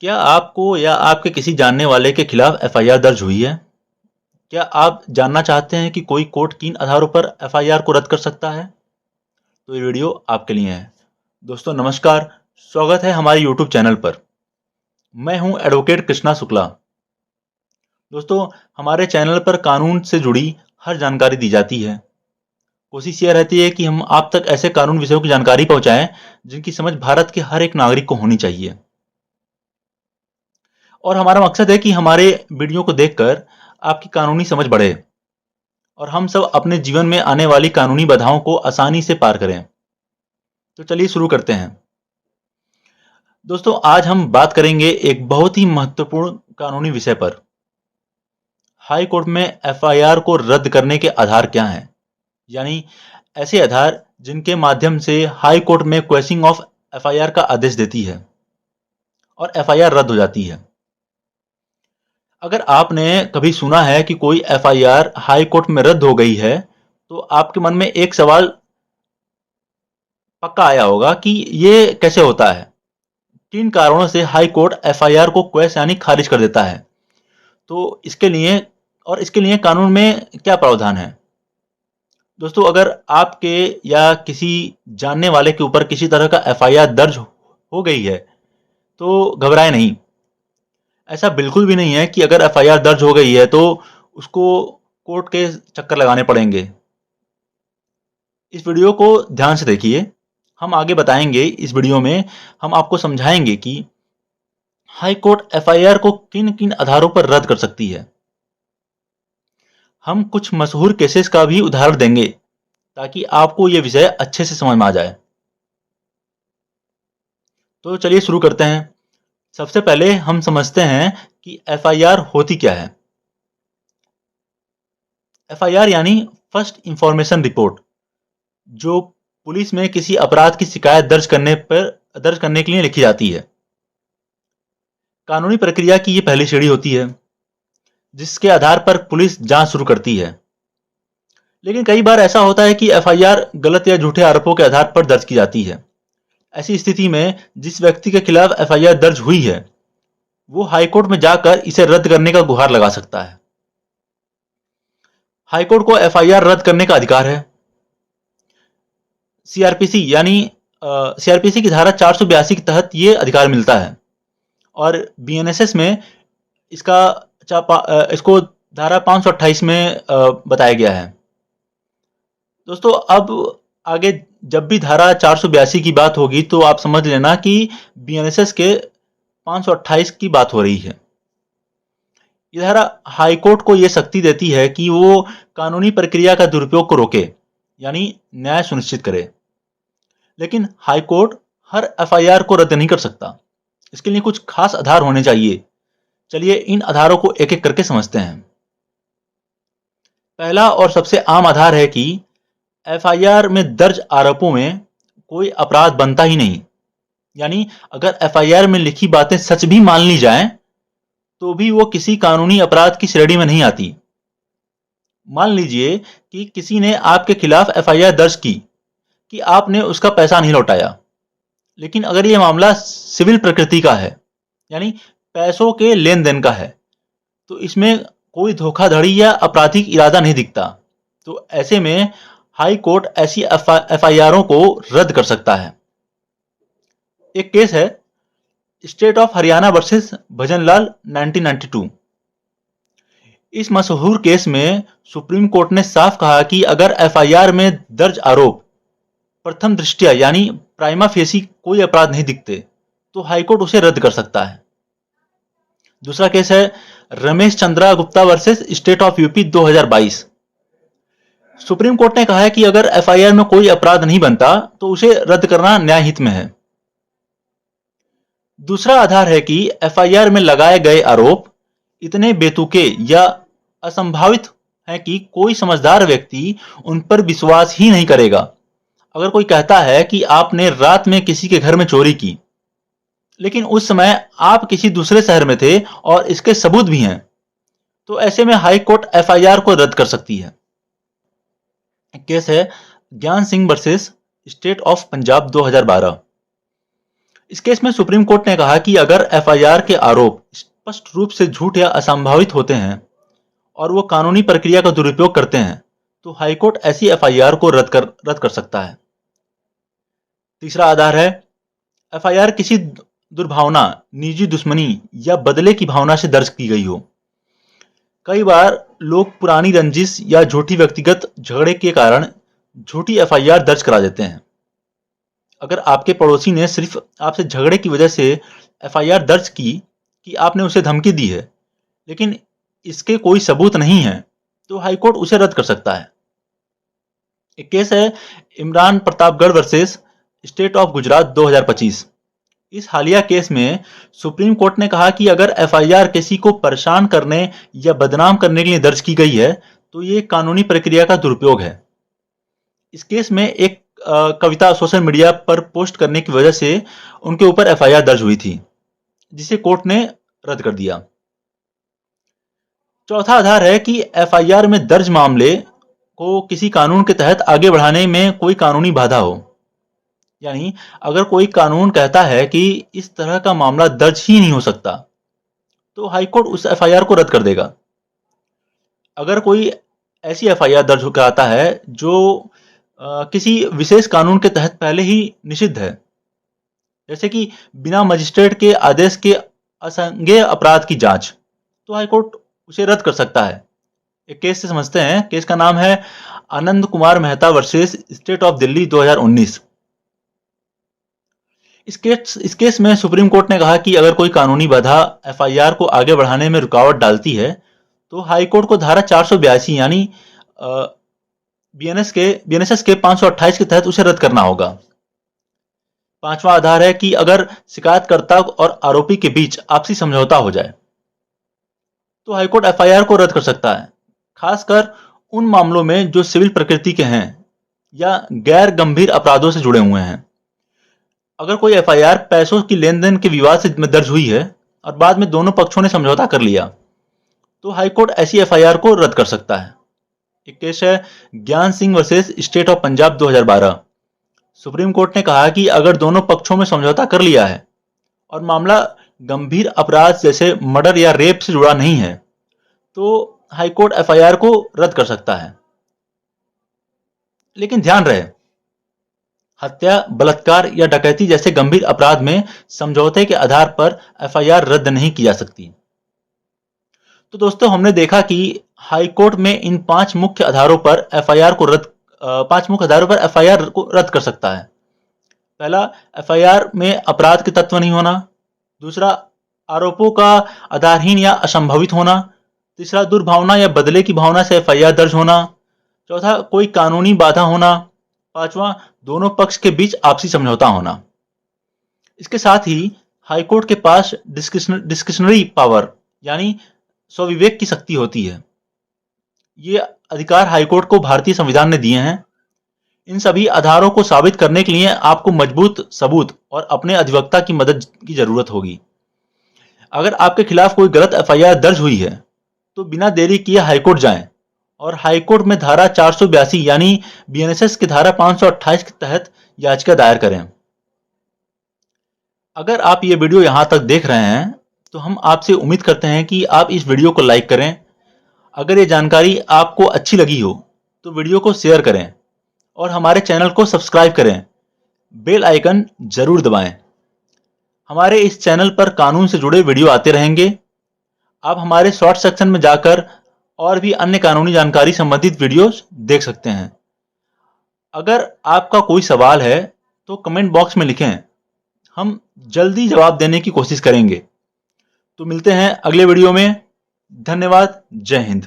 क्या आपको या आपके किसी जानने वाले के खिलाफ एफआईआर दर्ज हुई है? क्या आप जानना चाहते हैं कि कोई कोर्ट किन आधारों पर एफआईआर को रद्द कर सकता है? तो ये वीडियो आपके लिए है। दोस्तों नमस्कार, स्वागत है हमारे यूट्यूब चैनल पर। मैं हूं एडवोकेट कृष्णा शुक्ला। दोस्तों हमारे चैनल पर कानून से जुड़ी हर जानकारी दी जाती है। कोशिश यह रहती है कि हम आप तक ऐसे कानून विषयों की जानकारी पहुंचाएं जिनकी समझ भारत के हर एक नागरिक को होनी चाहिए। और हमारा मकसद है कि हमारे वीडियो को देखकर आपकी कानूनी समझ बढ़े और हम सब अपने जीवन में आने वाली कानूनी बाधाओं को आसानी से पार करें। तो चलिए शुरू करते हैं। दोस्तों आज हम बात करेंगे एक बहुत ही महत्वपूर्ण कानूनी विषय पर। हाई कोर्ट में एफआईआर को रद्द करने के आधार क्या हैं? यानी ऐसे आधार जिनके माध्यम से हाई कोर्ट में क्वेशिंग ऑफ एफआईआर का आदेश देती है और एफआईआर रद्द हो जाती है। अगर आपने कभी सुना है कि कोई एफआईआर हाई कोर्ट में रद्द हो गई है तो आपके मन में एक सवाल पक्का आया होगा कि ये कैसे होता है, किन कारणों से हाई कोर्ट एफआईआर को क्वैश यानी खारिज कर देता है। तो इसके लिए कानून में क्या प्रावधान है। दोस्तों अगर आपके या किसी जानने वाले के ऊपर किसी तरह का एफआईआर दर्ज हो गई है तो घबराएं नहीं। ऐसा बिल्कुल भी नहीं है कि अगर एफआईआर दर्ज हो गई है तो उसको कोर्ट के चक्कर लगाने पड़ेंगे। इस वीडियो को ध्यान से देखिए। हम आगे बताएंगे, इस वीडियो में हम आपको समझाएंगे कि हाई कोर्ट एफआईआर को किन किन आधारों पर रद्द कर सकती है। हम कुछ मशहूर केसेस का भी उदाहरण देंगे ताकि आपको यह विषय अच्छे से समझ में आ जाए। तो चलिए शुरू करते हैं। सबसे पहले हम समझते हैं कि एफआईआर होती क्या है। एफआईआर यानी फर्स्ट इंफॉर्मेशन रिपोर्ट, जो पुलिस में किसी अपराध की शिकायत दर्ज करने के लिए लिखी जाती है। कानूनी प्रक्रिया की यह पहली सीढ़ी होती है जिसके आधार पर पुलिस जांच शुरू करती है। लेकिन कई बार ऐसा होता है कि एफआईआर गलत या झूठे आरोपों के आधार पर दर्ज की जाती है। ऐसी स्थिति में जिस व्यक्ति के खिलाफ एफआईआर दर्ज हुई है वो हाईकोर्ट में जाकर इसे रद्द करने का गुहार लगा सकता है। हाईकोर्ट को एफआईआर रद्द करने का अधिकार है। सीआरपीसी की धारा 482 के तहत ये अधिकार मिलता है और बीएनएसएस में इसको धारा 528 में बताया गया है। दोस्तों अब आगे जब भी धारा 482 की बात होगी तो आप समझ लेना कि बीएनएसएस के 528 की बात हो रही है। यह धारा हाईकोर्ट को यह शक्ति देती है कि वो कानूनी प्रक्रिया का दुरुपयोग को रोके यानी न्याय सुनिश्चित करे। लेकिन हाईकोर्ट हर एफआईआर को रद्द नहीं कर सकता। इसके लिए कुछ खास आधार होने चाहिए। चलिए इन आधारों को एक एक करके समझते हैं। पहला और सबसे आम आधार है कि एफआईआर में दर्ज आरोपों में कोई अपराध बनता ही नहीं। यानी अगर एफआईआर में लिखी बातें सच भी मान ली जाएं तो भी वो किसी कानूनी अपराध की श्रेणी में नहीं आती। मान लीजिए कि किसी ने आपके खिलाफ एफआईआर दर्ज की कि आपने उसका पैसा नहीं लौटाया, लेकिन अगर यह मामला सिविल प्रकृति का है यानी पैसों के लेन देन का है तो इसमें कोई धोखाधड़ी या आपराधिक इरादा नहीं दिखता। तो ऐसे में हाई कोर्ट ऐसी एफआईआरों को रद्द कर सकता है। एक केस है state of Haryana versus Bhajanlal 1992। इस मशहूर केस में सुप्रीम कोर्ट ने साफ कहा कि अगर एफआईआर में दर्ज आरोप प्रथम दृष्टया यानी प्राइमा फेसी कोई अपराध नहीं दिखते तो हाईकोर्ट उसे रद्द कर सकता है। दूसरा केस है Ramesh Chandra Gupta versus state of UP 2022। Supreme court ने कहा है कि अगर एफआईआर में कोई अपराध नहीं बनता तो उसे रद्द करना न्यायहित में है। दूसरा आधार है कि एफआईआर में लगाए गए आरोप इतने बेतुके या असंभावित हैं कि कोई समझदार व्यक्ति उन पर विश्वास ही नहीं करेगा। अगर कोई कहता है कि आपने रात में किसी के घर में चोरी की लेकिन उस समय आप किसी दूसरे शहर में थे और इसके सबूत भी हैं तो ऐसे में हाई कोर्ट एफआईआर को रद्द कर सकती है। केस है ज्ञान Singh versus state of Punjab 2012। इस केस में सुप्रीम कोर्ट ने कहा कि अगर एफआईआर के आरोप स्पष्ट रूप से झूठ या असंभावित होते हैं और वो कानूनी प्रक्रिया का दुरुपयोग करते हैं, तो हाईकोर्ट ऐसी एफआईआर को रद्द कर सकता है। तीसरा आधार है, एफआईआर किसी दुर्भावना, निजी दुश्मनी या बदले की भावना से दर्ज की गई हो। कई बार लोग पुरानी रंजिश या झूठी व्यक्तिगत झगड़े के कारण झूठी एफआईआर दर्ज करा देते हैं। अगर आपके पड़ोसी ने सिर्फ आपसे झगड़े की वजह से एफआईआर दर्ज की कि आपने उसे धमकी दी है, लेकिन इसके कोई सबूत नहीं है, तो हाईकोर्ट उसे रद्द कर सकता है। एक केस है Imran Pratapgarh versus state of Gujarat 2025। इस हालिया केस में सुप्रीम कोर्ट ने कहा कि अगर एफआईआर किसी को परेशान करने या बदनाम करने के लिए दर्ज की गई है, तो ये कानूनी प्रक्रिया का दुरुपयोग है। इस केस में एक कविता सोशल मीडिया पर पोस्ट करने की वजह से उनके ऊपर एफआईआर दर्ज हुई थी, जिसे कोर्ट ने रद्द कर दिया। चौथा आधार है कि एफआईआर में दर्ज मामले को किसी कानून के तहत आगे बढ़ाने में कोई कानूनी बाधा हो। यानी अगर कोई कानून कहता है कि इस तरह का मामला दर्ज ही नहीं हो सकता, तो हाईकोर्ट उस एफआईआर को रद्द कर देगा। अगर कोई ऐसी एफआईआर दर्ज कराता है जो किसी विशेष कानून के तहत पहले ही निषिद्ध है, जैसे कि बिना मजिस्ट्रेट के आदेश के असंज्ञेय अपराध की जांच, तो हाईकोर्ट उसे रद्द कर सकता है। एक केस से समझते हैं। केस का नाम है Anand Kumar Mehta versus state of Delhi 2019। इस केस में सुप्रीम कोर्ट ने कहा कि अगर कोई कानूनी बाधा एफआईआर को आगे बढ़ाने में रुकावट डालती है, तो हाईकोर्ट को धारा 482 यानी बीएनएसएस के 528 के तहत उसे रद्द करना होगा। पांचवा आधार है कि अगर शिकायतकर्ता और आरोपी के बीच आपसी समझौता हो जाए, तो हाईकोर्ट एफआईआर को रद्द कर सकता है, खासकर उन मामलों में जो सिविल प्रकृति के हैं या गैर गंभीर अपराधों से जुड़े हुए हैं। अगर कोई एफआईआर पैसों की लेन देन के विवाद से दर्ज हुई है और बाद में दोनों पक्षों ने समझौता कर लिया, तो हाईकोर्ट ऐसी एफआईआर को रद्द कर सकता है। एक केस है ज्ञान Singh versus state of Punjab 2012। Supreme court ने कहा कि अगर दोनों पक्षों में समझौता कर लिया है और मामला गंभीर अपराध जैसे मर्डर या रेप से जुड़ा नहीं है, तो हाईकोर्ट एफआईआर को रद्द कर सकता है। लेकिन ध्यान रहे, हत्या, बलात्कार या डकैती जैसे गंभीर अपराध में समझौते के आधार पर एफआईआर रद्द नहीं की जा सकती। तो दोस्तों, हमने देखा कि हाईकोर्ट में इन 5 मुख्य आधारों पर एफआईआर को रद्द कर सकता है। पहला, एफआईआर में अपराध के तत्व नहीं होना। दूसरा, आरोपों का आधारहीन या असंभावित होना। तीसरा, दुर्भावना या बदले की भावना से एफआईआर दर्ज होना। चौथा, कोई कानूनी बाधा होना। पांचवा, दोनों पक्ष के बीच आपसी समझौता होना। इसके साथ ही हाईकोर्ट के पास डिस्क्रिशनरी पावर यानी स्वविवेक की शक्ति होती है। ये अधिकार हाईकोर्ट को भारतीय संविधान ने दिए हैं। इन सभी आधारों को साबित करने के लिए आपको मजबूत सबूत और अपने अधिवक्ता की मदद की जरूरत होगी। अगर आपके खिलाफ कोई गलत एफआईआर दर्ज हुई है, तो बिना देरी किए हाईकोर्ट जाएं और हाईकोर्ट में धारा 482 यानी बीएनएसएस की धारा 528 के तहत याचिका दायर करें। अगर आप ये वीडियो यहां तक देख रहे हैं, तो हम आपसे उम्मीद करते हैं कि आप इस वीडियो को लाइक करें। अगर ये जानकारी आपको अच्छी लगी हो, तो वीडियो को शेयर करें और हमारे चैनल को सब्सक्राइब करें। बेल आइकन जरूर दबाएं। हमारे इस चैनल पर कानून से जुड़े वीडियो आते रहेंगे। आप हमारे शॉर्ट सेक्शन में जाकर और भी अन्य कानूनी जानकारी संबंधित वीडियोस देख सकते हैं। अगर आपका कोई सवाल है, तो कमेंट बॉक्स में लिखें, हम जल्दी जवाब देने की कोशिश करेंगे। तो मिलते हैं अगले वीडियो में। धन्यवाद। जय हिंद।